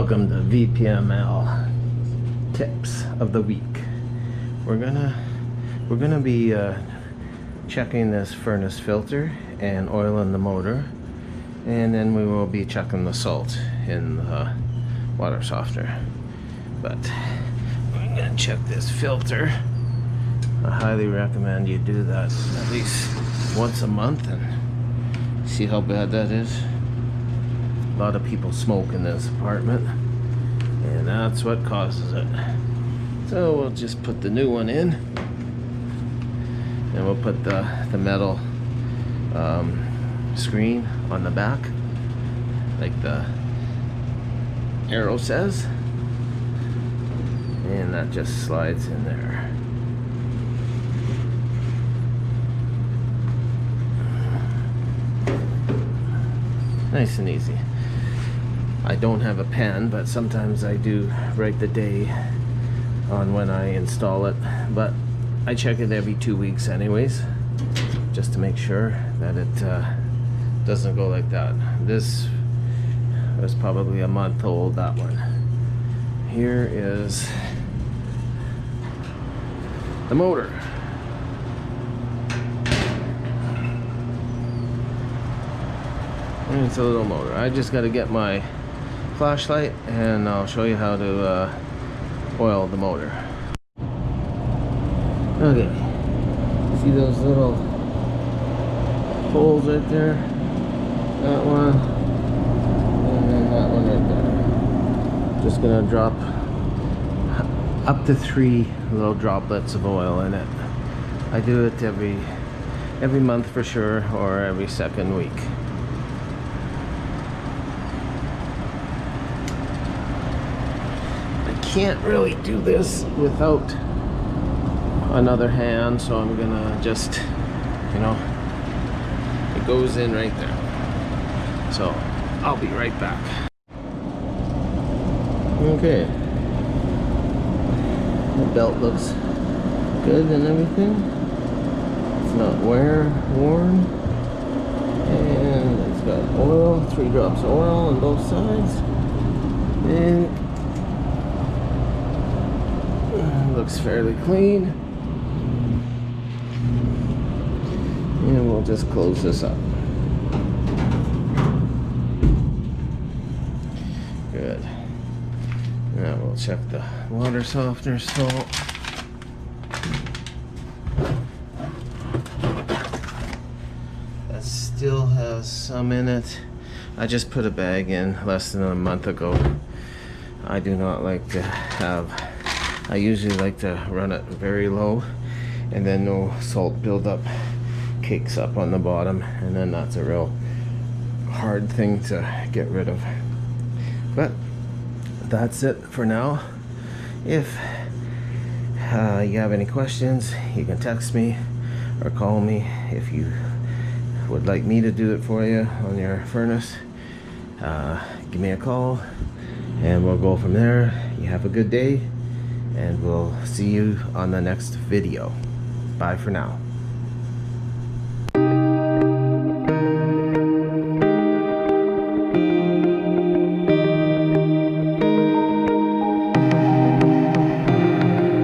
Welcome to VPML tips of the week. We're gonna be checking this furnace filter and oiling the motor, and then we will be checking the salt in the water softener. But I'm gonna check this filter. I highly recommend you do that at least once a month and see how bad that is. A lot of people smoke in this apartment, and that's what causes it. So we'll just put the new one in, and we'll put the metal screen on the back, like the arrow says, and that just slides in there. Nice and easy. I don't have a pen, but sometimes I do write the day on when I install it, but I check it every 2 weeks anyways, just to make sure that it doesn't go like that. This was probably a month old, that one. Here is the motor. And it's a little motor. I just got to get my flashlight and I'll show you how to oil the motor. Okay, see those little holes right there? That one, and then that one right there. Just gonna drop up to 3 little droplets of oil in it. I do it every month for sure, or every second week. Can't really do this without another hand, so I'm gonna just, it goes in right there. So I'll be right back. Okay, the belt looks good and everything. It's not worn, and it's got oil, 3 drops of oil on both sides, and looks fairly clean. And we'll just close this up. Good. Now we'll check the water softener salt. That still has some in it. I just put a bag in less than a month ago. I do not like to have, I usually like to run it very low, and then no salt buildup cakes up on the bottom, and then that's a real hard thing to get rid of. But that's it for now. If you have any questions, you can text me or call me. If you would like me to do it for you on your furnace, give me a call and we'll go from there. You have a good day, and we'll see you on the next video. Bye for now.